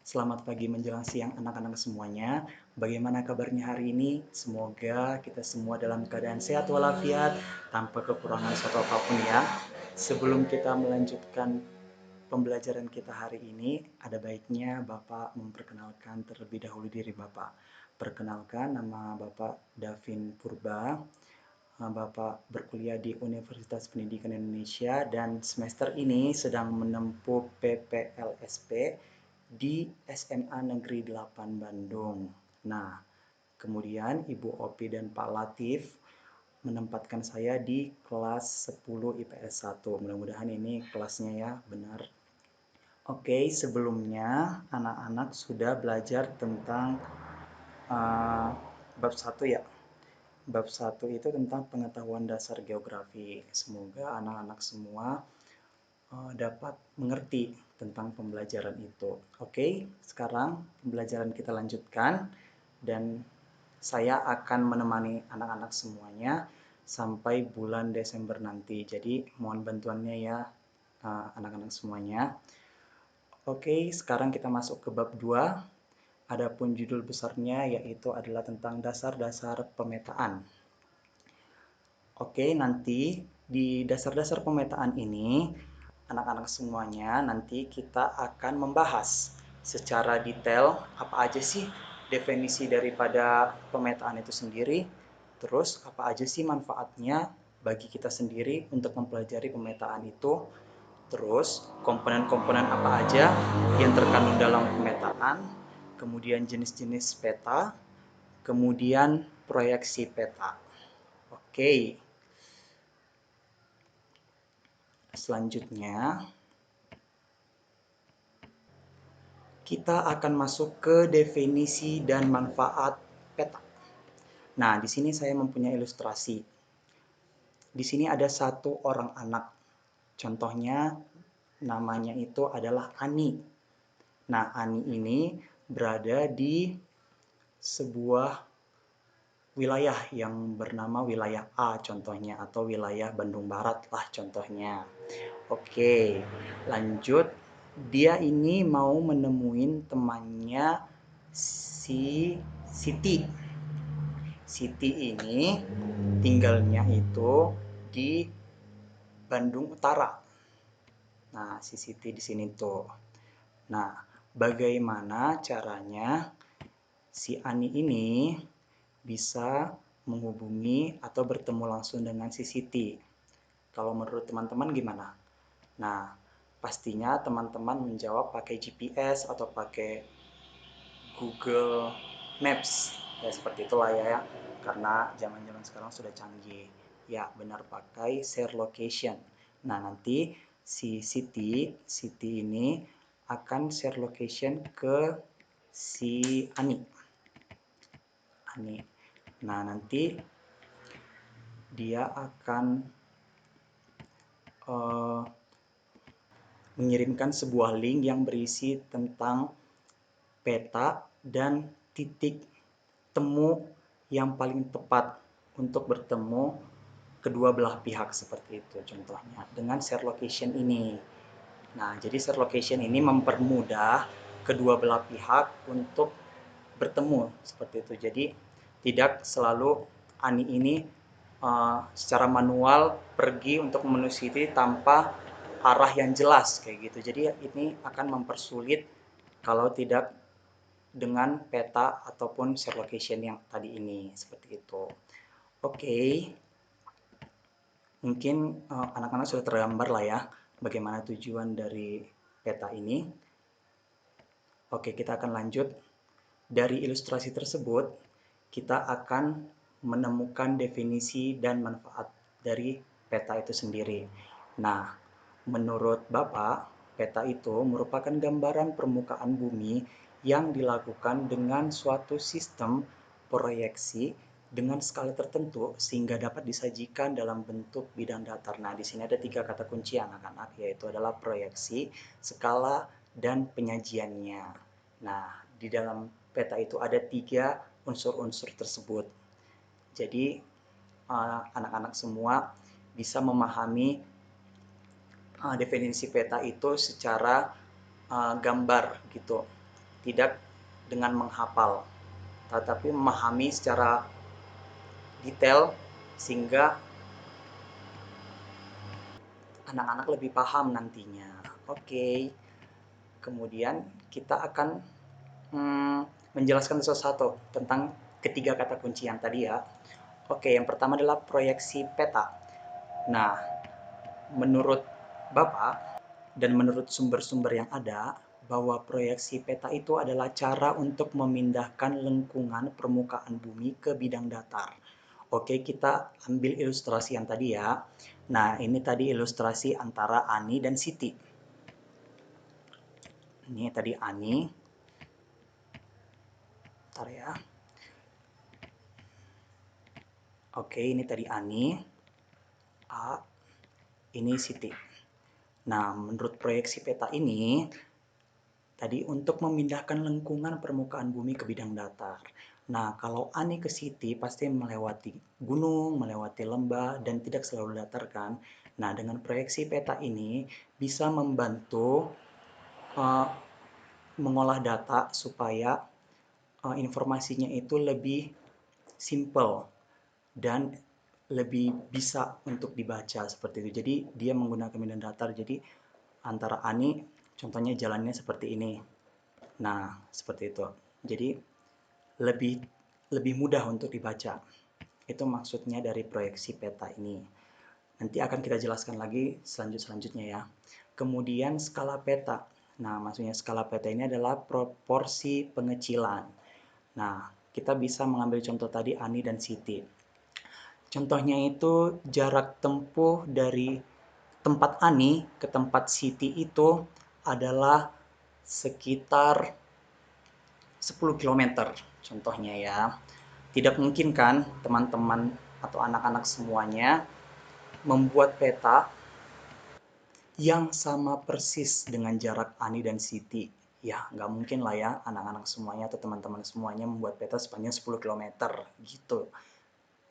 Selamat pagi menjelang siang anak-anak semuanya. Bagaimana kabarnya hari ini? Semoga kita semua dalam keadaan sehat walafiat, tanpa kekurangan suatu apapun ya. Sebelum kita melanjutkan pembelajaran kita hari ini, ada baiknya Bapak memperkenalkan terlebih dahulu diri Bapak. Perkenalkan, nama Bapak Davin Purba. Bapak berkuliah di Universitas Pendidikan Indonesia dan semester ini sedang menempuh PPLSP di SMA Negeri 8 Bandung. Nah, kemudian Ibu Opi dan Pak Latif menempatkan saya di kelas 10 IPS 1. Mudah-mudahan ini kelasnya ya, benar. Oke, sebelumnya anak-anak sudah belajar tentang bab 1 ya. Bab 1 itu tentang pengetahuan dasar geografi. Semoga anak-anak semua dapat mengerti tentang pembelajaran itu. Oke, sekarang pembelajaran kita lanjutkan dan saya akan menemani anak-anak semuanya sampai bulan Desember nanti. Jadi mohon bantuannya ya anak-anak semuanya. Oke, sekarang kita masuk ke bab 2. Adapun judul besarnya yaitu adalah tentang dasar-dasar pemetaan. Oke, nanti di dasar-dasar pemetaan ini, anak-anak semuanya nanti kita akan membahas secara detail apa aja sih definisi daripada pemetaan itu sendiri, terus apa aja sih manfaatnya bagi kita sendiri untuk mempelajari pemetaan itu, terus komponen-komponen apa aja yang terkandung dalam pemetaan, kemudian jenis-jenis peta, kemudian proyeksi peta. Oke. Selanjutnya, kita akan masuk ke definisi dan manfaat peta. Nah, di sini saya mempunyai ilustrasi. Di sini ada satu orang anak. Contohnya, namanya itu adalah Ani. Nah, Ani ini berada di sebuah wilayah yang bernama wilayah A contohnya, atau wilayah Bandung Barat lah contohnya. Oke, lanjut. Dia ini mau menemuin temannya si Siti. Siti ini tinggalnya itu di Bandung Utara. Nah, si Siti di sini tuh. Nah, bagaimana caranya si Ani ini bisa menghubungi atau bertemu langsung dengan si Siti? Kalau menurut teman-teman gimana? Nah, pastinya teman-teman menjawab pakai GPS atau pakai Google Maps. Ya, seperti itulah ya. Karena zaman-zaman sekarang sudah canggih. Ya, benar pakai share location. Nah, nanti si Siti ini akan share location ke si Ani. Nah, nanti dia akan mengirimkan sebuah link yang berisi tentang peta dan titik temu yang paling tepat untuk bertemu kedua belah pihak seperti itu contohnya dengan share location ini. Nah, jadi share location ini mempermudah kedua belah pihak untuk bertemu seperti itu. Jadi tidak selalu Ani ini secara manual pergi untuk menuju Siti tanpa arah yang jelas kayak gitu. Jadi ini akan mempersulit kalau tidak dengan peta ataupun share location yang tadi ini seperti itu. Oke, mungkin anak-anak sudah tergambar lah ya bagaimana tujuan dari peta ini. Oke, kita akan lanjut. Dari ilustrasi tersebut, kita akan menemukan definisi dan manfaat dari peta itu sendiri. Nah, menurut Bapak, peta itu merupakan gambaran permukaan bumi yang dilakukan dengan suatu sistem proyeksi dengan skala tertentu sehingga dapat disajikan dalam bentuk bidang datar. Nah, di sini ada 3 kata kunci anak-anak, yaitu adalah proyeksi, skala, dan penyajiannya. Nah, di dalam peta itu ada 3 unsur-unsur tersebut. Jadi, anak-anak semua bisa memahami definisi peta itu secara gambar gitu. tidak dengan menghafal, tetapi memahami secara detail sehingga anak-anak lebih paham nantinya. Oke, kemudian kita akan menjelaskan satu-satu tentang ketiga kata kunci yang tadi ya. Oke, yang pertama adalah proyeksi peta. Nah, menurut Bapak dan menurut sumber-sumber yang ada, bahwa proyeksi peta itu adalah cara untuk memindahkan lengkungan permukaan bumi ke bidang datar. Oke, kita ambil ilustrasi yang tadi ya. Nah, ini tadi ilustrasi antara Ani dan Siti. Ini tadi Ani. Bentar ya. Oke, ini tadi Ani. A. Ini Siti. Nah, menurut proyeksi peta ini, tadi untuk memindahkan lengkungan permukaan bumi ke bidang datar. Nah, kalau Ani ke Siti pasti melewati gunung, melewati lembah, dan tidak selalu datar kan. Nah, dengan proyeksi peta ini bisa membantu mengolah data supaya informasinya itu lebih simple dan lebih bisa untuk dibaca seperti itu. Jadi dia menggunakan medan datar. Jadi antara Ani, contohnya jalannya seperti ini. Nah, seperti itu. Jadi lebih lebih mudah untuk dibaca. Itu maksudnya dari proyeksi peta ini. Nanti akan kita jelaskan lagi selanjutnya ya. Kemudian skala peta. Nah, maksudnya skala peta ini adalah proporsi pengecilan. Nah, kita bisa mengambil contoh tadi Ani dan Siti. Contohnya itu jarak tempuh dari tempat Ani ke tempat Siti itu adalah sekitar 10 km contohnya ya. Tidak mungkin kan teman-teman atau anak-anak semuanya membuat peta yang sama persis dengan jarak Ani dan Siti. Ya, nggak mungkin lah ya anak-anak semuanya atau teman-teman semuanya membuat peta sepanjang 10 km gitu.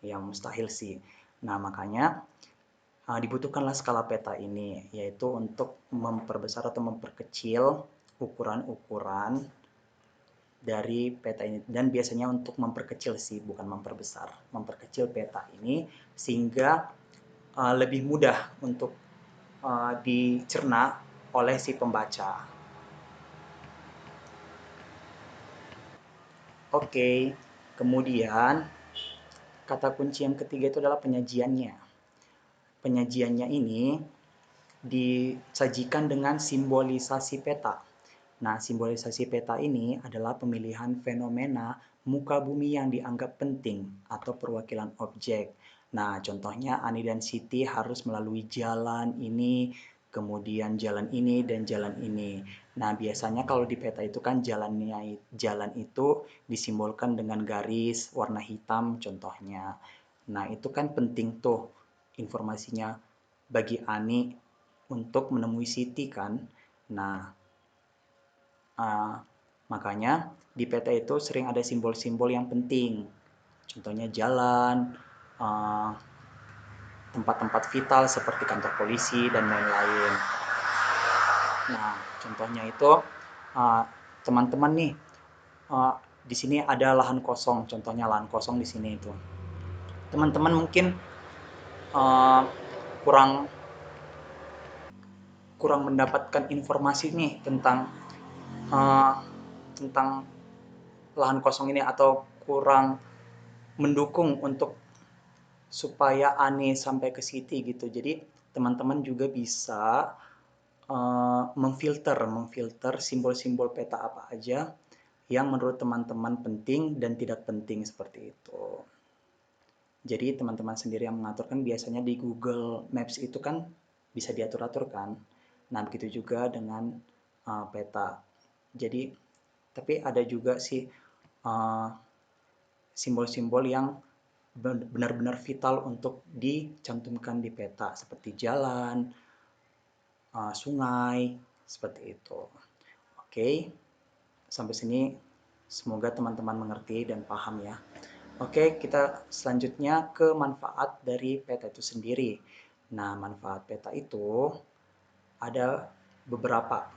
Ya, mustahil sih. Nah, makanya dibutuhkanlah skala peta ini, yaitu untuk memperbesar atau memperkecil ukuran-ukuran dari peta ini. Dan biasanya untuk memperkecil sih, bukan memperbesar. Memperkecil peta ini sehingga lebih mudah untuk dicerna oleh si pembaca. Oke, kemudian kata kunci yang ketiga itu adalah penyajiannya. Penyajiannya ini disajikan dengan simbolisasi peta. Nah, simbolisasi peta ini adalah pemilihan fenomena muka bumi yang dianggap penting atau perwakilan objek. Nah, contohnya Ani dan Siti harus melalui jalan ini, kemudian jalan ini, dan jalan ini. Nah, biasanya kalau di peta itu kan jalan itu disimbolkan dengan garis warna hitam contohnya. Nah, itu kan penting tuh informasinya bagi Ani untuk menemui Siti kan. Nah, makanya di peta itu sering ada simbol-simbol yang penting. Contohnya jalan, tempat-tempat vital seperti kantor polisi dan lain-lain. Nah, contohnya itu teman-teman nih, di sini ada lahan kosong, contohnya lahan kosong di sini itu. Teman-teman mungkin kurang mendapatkan informasi nih tentang lahan kosong ini, atau kurang mendukung untuk supaya Ani sampai ke Siti gitu. Jadi teman-teman juga bisa memfilter simbol-simbol peta apa aja yang menurut teman-teman penting dan tidak penting seperti itu. Jadi teman-teman sendiri yang mengaturkan. Biasanya di Google Maps itu kan bisa diatur-atur kan. Nah, begitu juga dengan peta. Jadi, tapi ada juga sih simbol-simbol yang benar-benar vital untuk dicantumkan di peta, seperti jalan, sungai, seperti itu. Oke, sampai sini semoga teman-teman mengerti dan paham ya. Oke, kita selanjutnya ke manfaat dari peta itu sendiri. Nah, manfaat peta itu ada beberapa.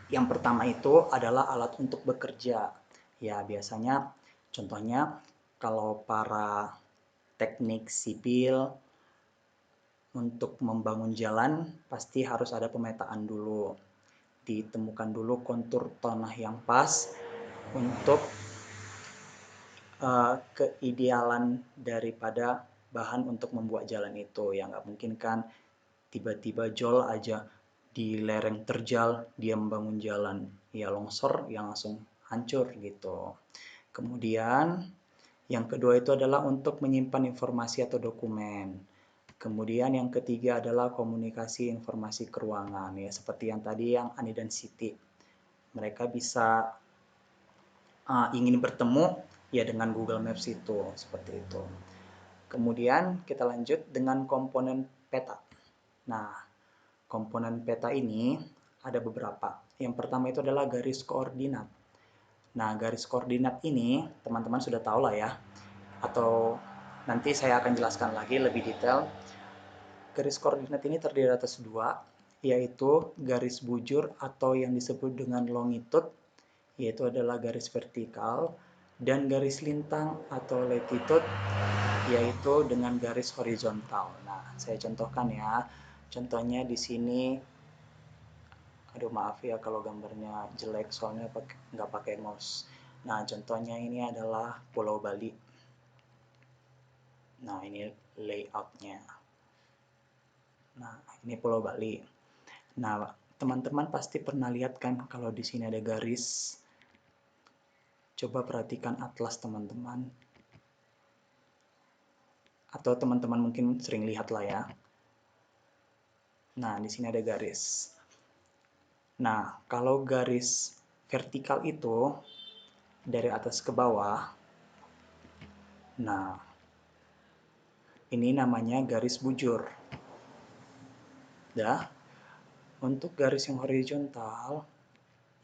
Yang pertama itu adalah alat untuk bekerja. Ya, biasanya contohnya kalau para teknik sipil untuk membangun jalan pasti harus ada pemetaan dulu. Ditemukan dulu kontur tanah yang pas untuk keidealan daripada bahan untuk membuat jalan itu. Ya nggak mungkin kan tiba-tiba jol aja di lereng terjal dia membangun jalan. Ya longsor yang langsung hancur gitu. Kemudian yang kedua itu adalah untuk menyimpan informasi atau dokumen. Kemudian yang ketiga adalah komunikasi informasi keuangan, ya seperti yang tadi yang Ani dan Siti. Mereka bisa ingin bertemu ya dengan Google Maps itu, seperti itu. Kemudian kita lanjut dengan komponen peta. Nah, komponen peta ini ada beberapa. Yang pertama itu adalah garis koordinat. Nah, garis koordinat ini teman-teman sudah tahu lah ya, atau nanti saya akan jelaskan lagi lebih detail. Garis koordinat ini terdiri atas dua, yaitu garis bujur atau yang disebut dengan longitude, yaitu adalah garis vertikal, dan garis lintang atau latitude, yaitu dengan garis horizontal. Nah, saya contohkan ya. Contohnya di sini, aduh maaf ya kalau gambarnya jelek soalnya nggak pakai mouse. Nah, contohnya ini adalah Pulau Bali. Nah, ini layoutnya. Nah, ini Pulau Bali. Nah, teman-teman pasti pernah lihat kan kalau di sini ada garis. Coba perhatikan atlas teman-teman. Atau teman-teman mungkin sering lihat lah ya. Nah, di sini ada garis. Nah, kalau garis vertikal itu dari atas ke bawah. Nah, ini namanya garis bujur. Dah. Untuk garis yang horizontal,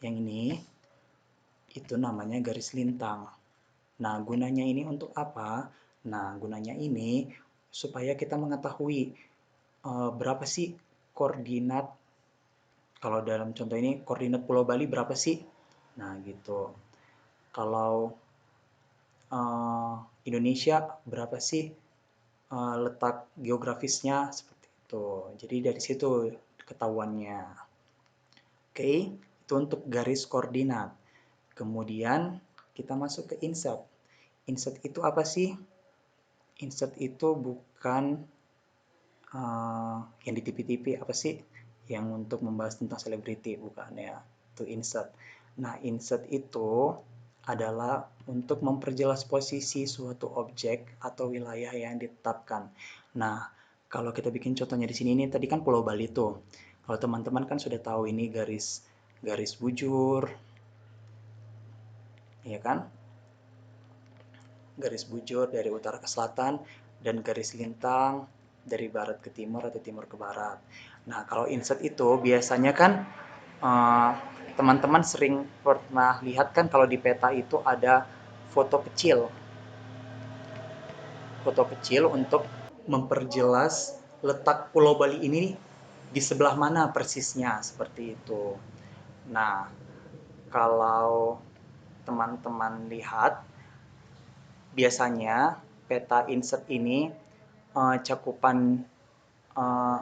yang ini, itu namanya garis lintang. Nah, gunanya ini untuk apa? Nah, gunanya ini supaya kita mengetahui berapa sih koordinat, kalau dalam contoh ini koordinat Pulau Bali berapa sih? Nah, gitu. Kalau Indonesia berapa sih letak geografisnya seperti itu. Jadi dari situ ketahuannya. Oke, itu untuk garis koordinat. Kemudian kita masuk ke insert. Insert itu apa sih? Insert itu bukan yang di TV-TV apa sih? Yang untuk membahas tentang selebriti, bukan ya. Itu insert. Nah, insert itu adalah untuk memperjelas posisi suatu objek atau wilayah yang ditetapkan. Nah, kalau kita bikin contohnya di sini, ini tadi kan Pulau Bali tuh. Kalau teman-teman kan sudah tahu ini garis bujur, ya kan? Garis bujur dari utara ke selatan dan garis lintang dari barat ke timur atau timur ke barat. Nah, kalau insert itu biasanya kan teman-teman sering pernah lihat kan kalau di peta itu ada foto kecil. Foto kecil untuk memperjelas letak Pulau Bali ini di sebelah mana persisnya, seperti itu. Nah, kalau teman-teman lihat, biasanya peta insert ini cakupan uh,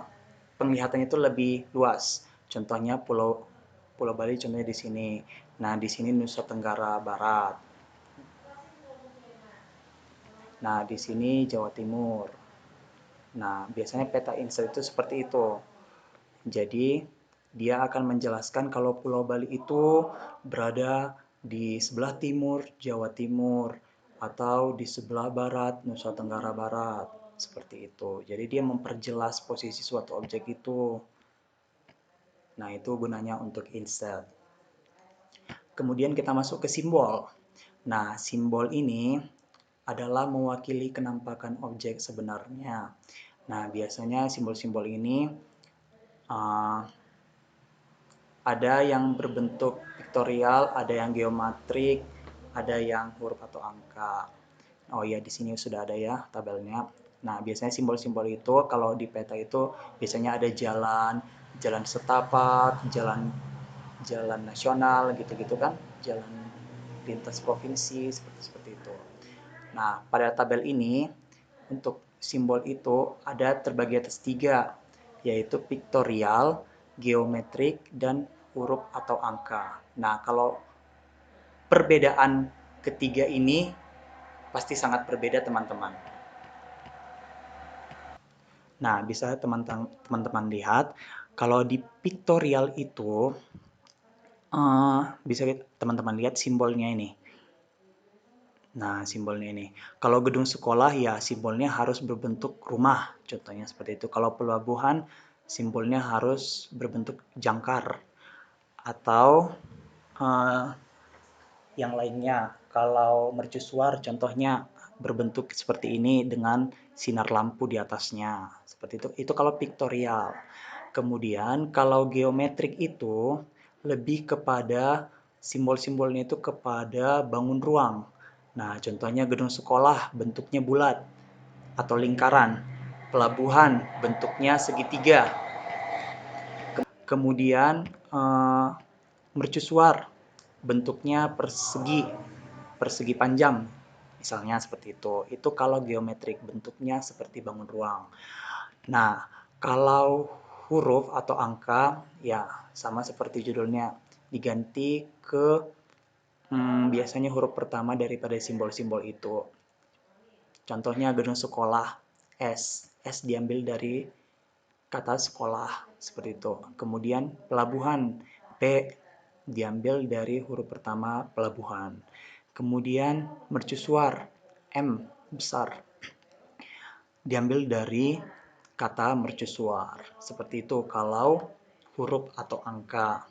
penglihatannya itu lebih luas. Contohnya Pulau Pulau Bali contohnya di sini. Nah, di sini Nusa Tenggara Barat. Nah, di sini Jawa Timur. Nah, biasanya peta insert itu seperti itu. Jadi, dia akan menjelaskan kalau Pulau Bali itu berada di sebelah timur Jawa Timur atau di sebelah barat Nusa Tenggara Barat. Seperti itu. Jadi dia memperjelas posisi suatu objek itu. Nah, itu gunanya untuk insert. Kemudian kita masuk ke simbol. Nah, simbol ini adalah mewakili kenampakan objek sebenarnya. Nah, biasanya simbol-simbol ini uh, ada yang berbentuk vektorial, ada yang geometrik, ada yang huruf atau angka. Oh ya, di sini sudah ada ya tabelnya. Nah, biasanya simbol-simbol itu kalau di peta itu biasanya ada jalan, jalan setapak, jalan jalan nasional gitu-gitu kan, jalan lintas provinsi seperti itu. Nah, pada tabel ini untuk simbol itu ada terbagi atas tiga, yaitu piktorial, geometrik, dan huruf atau angka. Nah, kalau perbedaan ketiga ini pasti sangat berbeda teman-teman. Nah, bisa teman-teman lihat kalau di piktorial itu bisa teman-teman lihat simbolnya ini. Nah, simbolnya ini. Kalau gedung sekolah ya simbolnya harus berbentuk rumah, contohnya seperti itu. Kalau pelabuhan simbolnya harus berbentuk jangkar atau eh, yang lainnya. Kalau mercusuar contohnya berbentuk seperti ini dengan sinar lampu di atasnya. Seperti itu. Itu kalau piktorial. Kemudian kalau geometrik itu lebih kepada simbol-simbolnya itu kepada bangun ruang. Nah, contohnya gedung sekolah bentuknya bulat atau lingkaran. Pelabuhan bentuknya segitiga. Kemudian mercusuar bentuknya persegi, persegi panjang. Misalnya seperti itu. Itu kalau geometrik bentuknya seperti bangun ruang. Nah, kalau huruf atau angka ya sama seperti judulnya, diganti ke biasanya huruf pertama daripada simbol-simbol itu. Contohnya gedung sekolah, S. S diambil dari kata sekolah, seperti itu. Kemudian pelabuhan, P diambil dari huruf pertama pelabuhan. Kemudian mercusuar, M besar, diambil dari kata mercusuar. Seperti itu kalau huruf atau angka.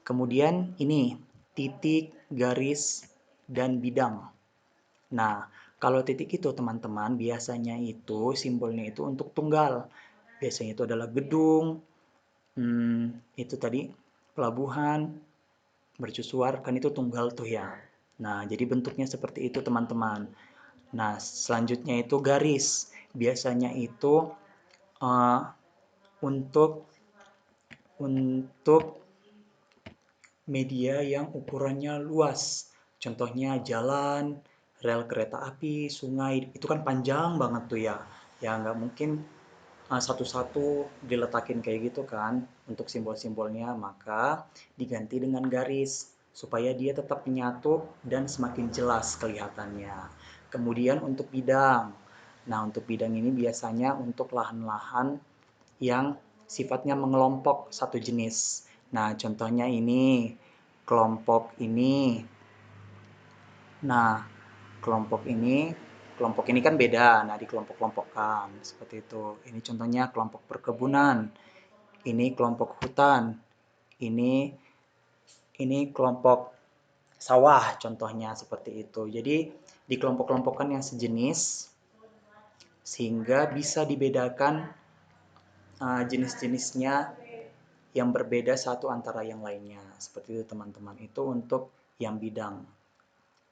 Kemudian ini titik, garis, dan bidang. Nah, kalau titik itu teman-teman biasanya itu simbolnya itu untuk tunggal. Biasanya itu adalah gedung, itu tadi pelabuhan, mercusuar, kan itu tunggal tuh ya. Nah, jadi bentuknya seperti itu teman-teman. Nah, selanjutnya itu garis. Biasanya itu uh, untuk media yang ukurannya luas. Contohnya jalan, rel kereta api, sungai, itu kan panjang banget tuh ya. Ya nggak mungkin satu-satu diletakin kayak gitu kan untuk simbol-simbolnya, maka diganti dengan garis supaya dia tetap menyatu dan semakin jelas kelihatannya. Kemudian untuk bidang. Nah, untuk bidang ini biasanya untuk lahan-lahan yang sifatnya mengelompok satu jenis. Nah, contohnya ini kelompok ini. Nah, kelompok ini kan beda. Nah, di kelompok-kelompokkan seperti itu. Ini contohnya kelompok perkebunan. Ini kelompok hutan. Ini kelompok sawah contohnya seperti itu. Jadi di kelompok-kelompokkan yang sejenis sehingga bisa dibedakan jenis-jenisnya yang berbeda satu antara yang lainnya. Seperti itu teman-teman. Itu untuk yang bidang.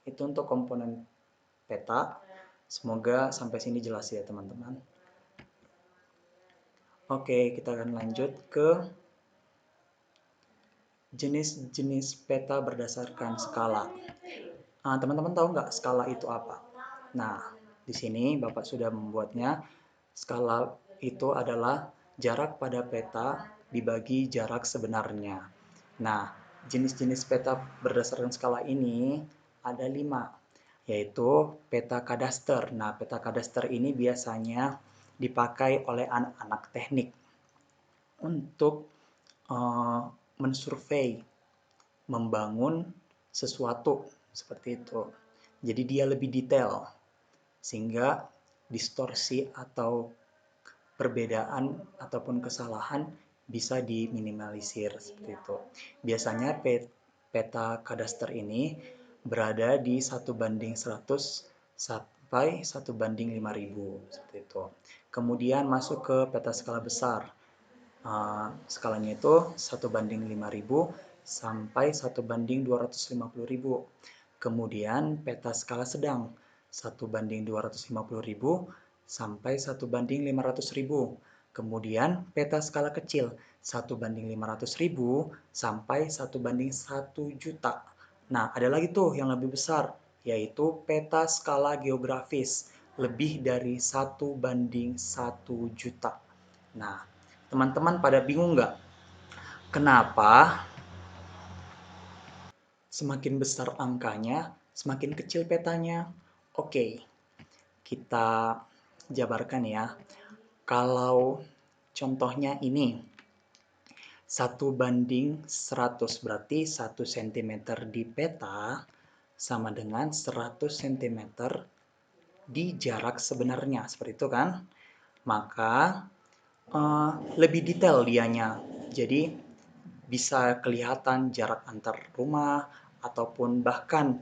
Itu untuk komponen peta. Semoga sampai sini jelas ya teman-teman. Oke, kita akan lanjut ke jenis-jenis peta berdasarkan skala. Teman-teman tahu nggak skala itu apa? Nah, di sini Bapak sudah membuatnya. Skala itu adalah jarak pada peta dibagi jarak sebenarnya. Nah, jenis-jenis peta berdasarkan skala ini ada 5, yaitu peta kadaster. Nah, peta kadaster ini biasanya dipakai oleh anak-anak teknik untuk mensurvei, membangun sesuatu seperti itu. Jadi dia lebih detail sehingga distorsi atau perbedaan ataupun kesalahan bisa diminimalisir seperti itu. Biasanya peta kadaster ini berada di 1:100 sampai 1:5000 seperti itu. Kemudian masuk ke peta skala besar. Skalanya itu 1:5000 sampai 1:250.000. Kemudian peta skala sedang 1:250.000 sampai 1:500.000. Kemudian peta skala kecil 1:500.000 sampai 1:1 juta. Nah, ada lagi tuh yang lebih besar, yaitu peta skala geografis, lebih dari 1:1 juta. Nah, teman-teman pada bingung nggak? Kenapa semakin besar angkanya, semakin kecil petanya? Oke, kita jabarkan ya. Kalau contohnya ini, 1:100 berarti 1 cm di peta sama dengan 100 cm di jarak sebenarnya. Seperti itu kan? Maka lebih detail dianya. Jadi bisa kelihatan jarak antar rumah ataupun bahkan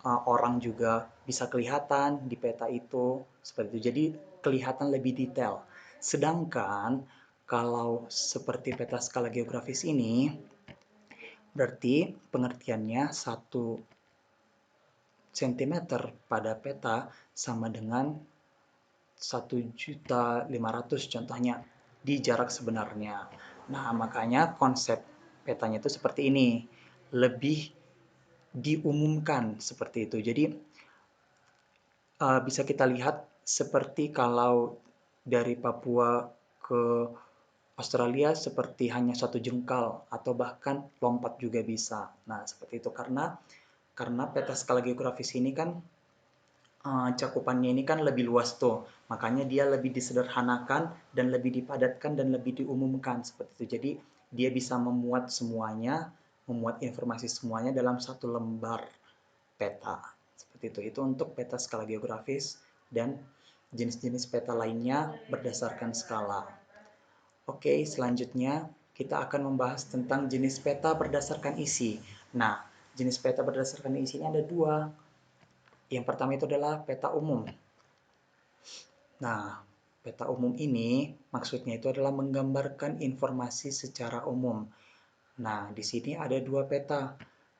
orang juga bisa kelihatan di peta itu seperti itu. Jadi kelihatan lebih detail. Sedangkan kalau seperti peta skala geografis ini berarti pengertiannya 1 cm pada peta sama dengan 1.500.000 contohnya di jarak sebenarnya. Nah, makanya konsep petanya itu seperti ini. Lebih diumumkan seperti itu. Jadi bisa kita lihat seperti kalau dari Papua ke Australia seperti hanya satu jengkal atau bahkan lompat juga bisa. Nah, seperti itu karena peta skala geografis ini kan cakupannya ini kan lebih luas tuh. Makanya dia lebih disederhanakan dan lebih dipadatkan dan lebih diumumkan seperti itu. Jadi dia bisa memuat semuanya, memuat informasi semuanya dalam satu lembar peta. Seperti itu. Itu untuk peta skala geografis dan jenis-jenis peta lainnya berdasarkan skala. Oke, selanjutnya kita akan membahas tentang jenis peta berdasarkan isi. Nah, jenis peta berdasarkan isi ini ada dua. Yang pertama itu adalah peta umum. Nah, peta umum ini maksudnya itu adalah menggambarkan informasi secara umum. Nah, di sini ada dua peta,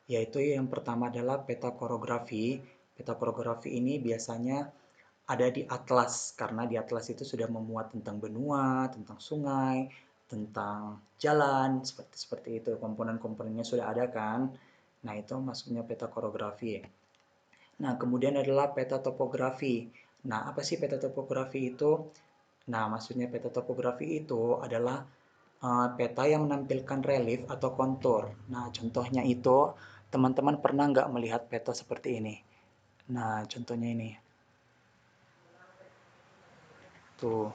yaitu yang pertama adalah peta korografi. Peta korografi ini biasanya ada di atlas, karena di atlas itu sudah memuat tentang benua, tentang sungai, tentang jalan, seperti itu. Komponen-komponennya sudah ada kan? Nah, itu maksudnya peta korografi. Nah, kemudian adalah peta topografi. Nah, apa sih peta topografi itu? Nah, maksudnya peta topografi itu adalah peta yang menampilkan relief atau kontur. Nah, contohnya itu, teman-teman pernah nggak melihat peta seperti ini? Nah, contohnya ini. Tuh.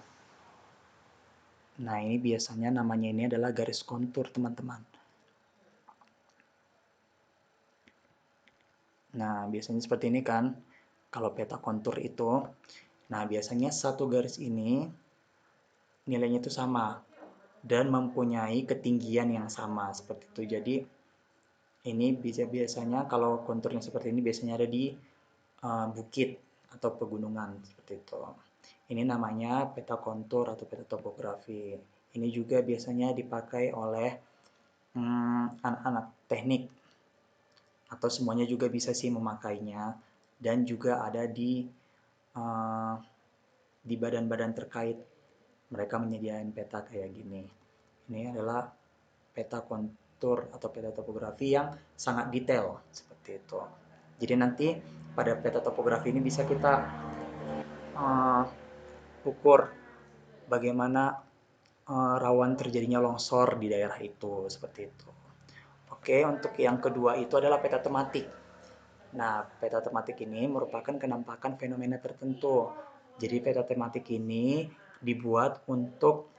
Nah, ini biasanya namanya ini adalah garis kontur, teman-teman. Nah, biasanya seperti ini kan, kalau peta kontur itu. Nah, biasanya satu garis ini nilainya itu sama dan mempunyai ketinggian yang sama seperti itu. Jadi ini biasanya kalau konturnya seperti ini biasanya ada di bukit atau pegunungan seperti itu. Ini namanya peta kontur atau peta topografi. Ini juga biasanya dipakai oleh anak-anak teknik atau semuanya juga bisa sih memakainya dan juga ada di badan-badan terkait mereka menyediakan peta kayak gini. Ini adalah peta kontur atau peta topografi yang sangat detail seperti itu. Jadi nanti pada peta topografi ini bisa kita ukur bagaimana rawan terjadinya longsor di daerah itu seperti itu. Oke, untuk yang kedua itu adalah peta tematik. Nah, peta tematik ini merupakan kenampakan fenomena tertentu. Jadi peta tematik ini dibuat untuk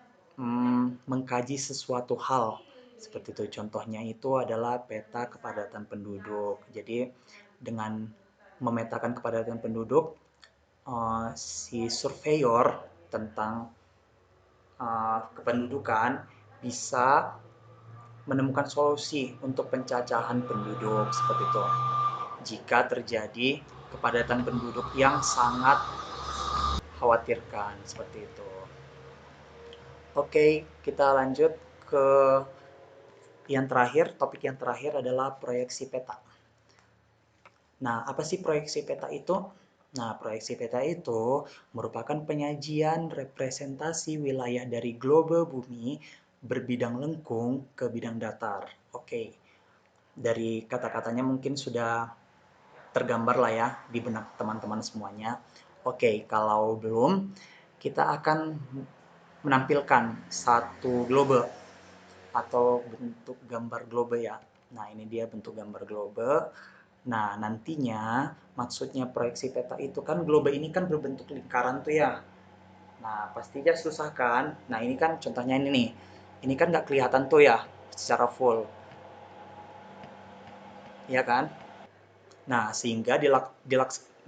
mengkaji sesuatu hal. Seperti itu. Contohnya itu adalah peta kepadatan penduduk. Jadi dengan memetakan kepadatan penduduk, si surveyor tentang kependudukan bisa menemukan solusi untuk pencacahan penduduk seperti itu. Jika terjadi kepadatan penduduk yang sangat khawatirkan seperti itu. Oke, kita lanjut ke yang terakhir. Topik yang terakhir adalah proyeksi peta. Nah, apa sih proyeksi peta itu? Nah, proyeksi peta itu merupakan penyajian representasi wilayah dari globe bumi berbidang lengkung ke bidang datar. Oke, dari kata-katanya mungkin sudah tergambar lah ya di benak teman-teman semuanya. Oke, kalau belum, kita akan menampilkan satu globe atau bentuk gambar globe ya. Nah, ini dia bentuk gambar globe. Nah, nantinya maksudnya proyeksi peta itu kan globe ini kan berbentuk lingkaran tuh ya. Nah, pastinya susah kan? Nah, ini kan contohnya ini nih. Ini kan nggak kelihatan tuh ya secara full. Ya kan? Nah, sehingga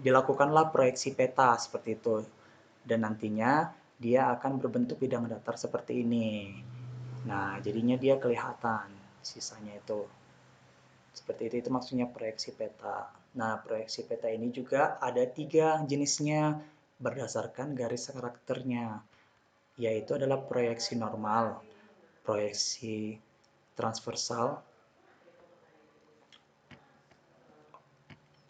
dilakukanlah proyeksi peta seperti itu. Dan nantinya dia akan berbentuk bidang datar seperti ini. Nah, jadinya dia kelihatan sisanya itu. Seperti itu maksudnya proyeksi peta. Nah, proyeksi peta ini juga ada 3 jenisnya berdasarkan garis karakternya, yaitu adalah proyeksi normal, proyeksi transversal.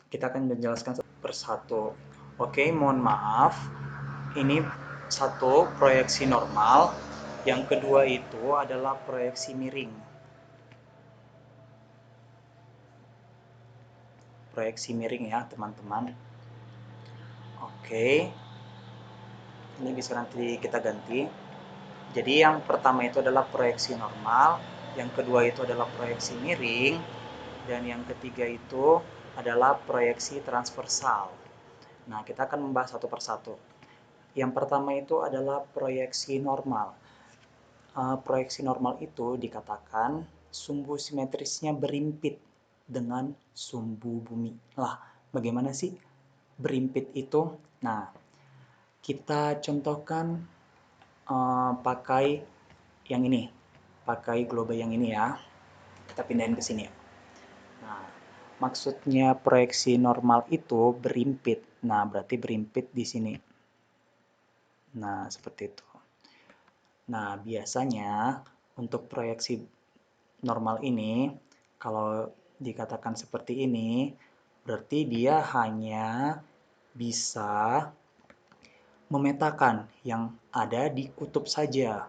Kita akan menjelaskan satu persatu. Oke, mohon maaf. Ini satu proyeksi normal, yang kedua itu adalah proyeksi miring. Proyeksi miring ya, teman-teman. Oke. Ini bisa nanti kita ganti. Jadi yang pertama itu adalah proyeksi normal, yang kedua itu adalah proyeksi miring, dan yang ketiga itu adalah proyeksi transversal. Nah, kita akan membahas satu persatu. Yang pertama itu adalah proyeksi normal. Proyeksi normal itu dikatakan sumbu simetrisnya berimpit dengan sumbu bumi. Lah, bagaimana sih berimpit itu? Nah, kita contohkan pakai yang ini, pakai globe yang ini ya. Kita pindahin ke sini. Nah, maksudnya proyeksi normal itu berimpit. Nah, berarti berimpit di sini. Nah, seperti itu. Nah, biasanya untuk proyeksi normal ini, kalau dikatakan seperti ini, berarti dia hanya bisa memetakan yang ada di kutub saja,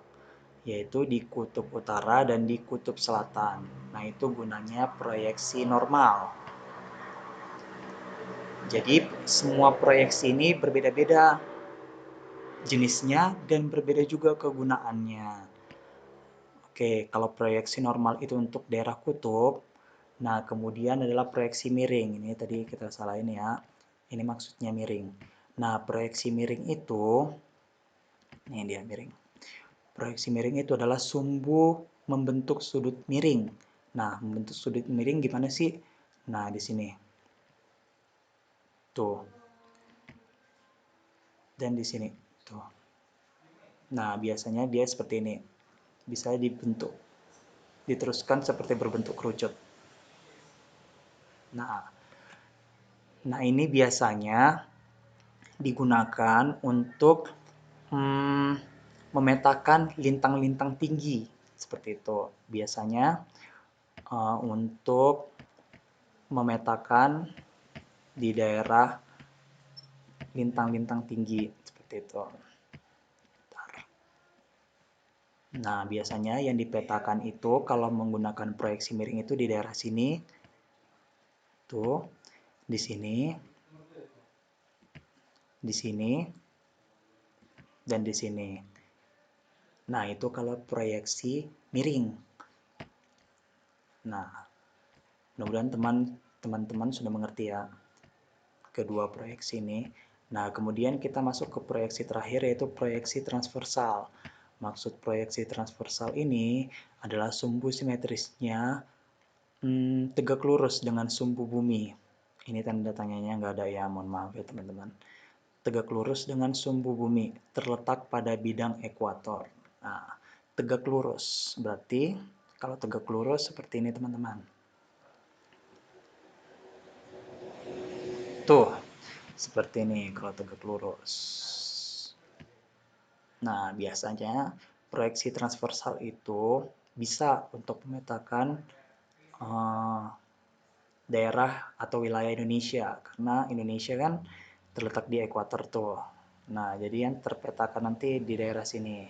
yaitu di kutub utara dan di kutub selatan. Nah, itu gunanya proyeksi normal. Jadi, semua proyeksi ini berbeda-beda jenisnya dan berbeda juga kegunaannya. Oke, kalau proyeksi normal itu untuk daerah kutub, nah kemudian adalah proyeksi miring. Ini tadi kita salahin ya. Ini maksudnya miring. Nah, proyeksi miring itu, ini dia miring. Proyeksi miring itu adalah sumbu membentuk sudut miring. Nah, membentuk sudut miring gimana sih? Nah, di sini. Tuh. Dan di sini. Tuh. Nah, biasanya dia seperti ini. Bisa dibentuk. Diteruskan seperti berbentuk kerucut. Nah, ini biasanya digunakan untuk memetakan lintang-lintang tinggi. Seperti itu. Biasanya untuk memetakan di daerah lintang-lintang tinggi. Seperti itu. Nah, biasanya yang dipetakan itu kalau menggunakan proyeksi miring itu di daerah sini. Tuh, di sini. Di sini. Dan di sini. Nah, itu kalau proyeksi miring. Nah, mudah-mudahan teman-teman sudah mengerti ya kedua proyeksi ini. Nah, kemudian kita masuk ke proyeksi terakhir yaitu proyeksi transversal. Maksud proyeksi transversal ini adalah sumbu simetrisnya tegak lurus dengan sumbu bumi. Ini tanda tanyanya nggak ada ya, mohon maaf ya teman-teman. Tegak lurus dengan sumbu bumi, terletak pada bidang ekuator. Nah, tegak lurus, berarti kalau tegak lurus seperti ini teman-teman. Tuh, seperti ini kalau tegak lurus. Nah, biasanya proyeksi transversal itu bisa untuk memetakan daerah atau wilayah Indonesia. Karena Indonesia kan terletak di ekuator tuh. Nah, jadi yang terpetakan nanti di daerah sini.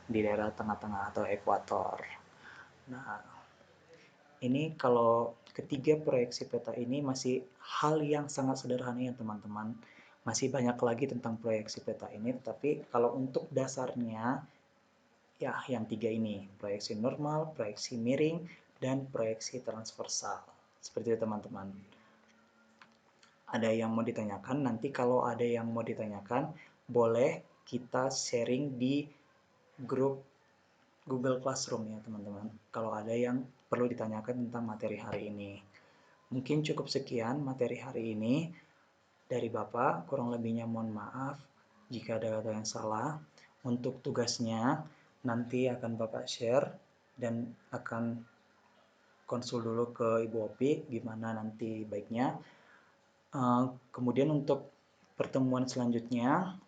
di daerah tengah-tengah atau ekuator. Nah, ini kalau ketiga proyeksi peta ini masih hal yang sangat sederhana ya teman-teman. Masih banyak lagi tentang proyeksi peta ini, tapi kalau untuk dasarnya ya yang tiga ini, proyeksi normal, proyeksi miring, dan proyeksi transversal. Seperti itu teman-teman. Ada yang mau ditanyakan? Nanti kalau ada yang mau ditanyakan, boleh kita sharing di grup Google Classroom ya teman-teman. Kalau ada yang perlu ditanyakan tentang materi hari ini. Mungkin cukup sekian materi hari ini dari Bapak. Kurang lebihnya mohon maaf jika ada kata yang salah. Untuk tugasnya nanti akan Bapak share dan akan konsul dulu ke Ibu Opi gimana nanti baiknya. Kemudian untuk pertemuan selanjutnya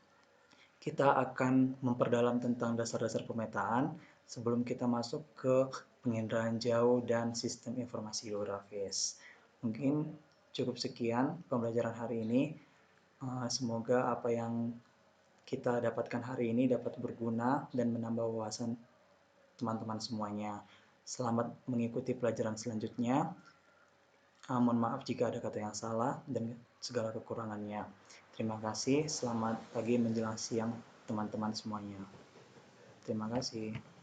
kita akan memperdalam tentang dasar-dasar pemetaan sebelum kita masuk ke penginderaan jauh dan sistem informasi geografis. Mungkin cukup sekian pembelajaran hari ini. Semoga apa yang kita dapatkan hari ini dapat berguna dan menambah wawasan teman-teman semuanya. Selamat mengikuti pelajaran selanjutnya. Mohon maaf jika ada kata yang salah dan segala kekurangannya. Terima kasih. Selamat pagi menjelang siang teman-teman semuanya. Terima kasih.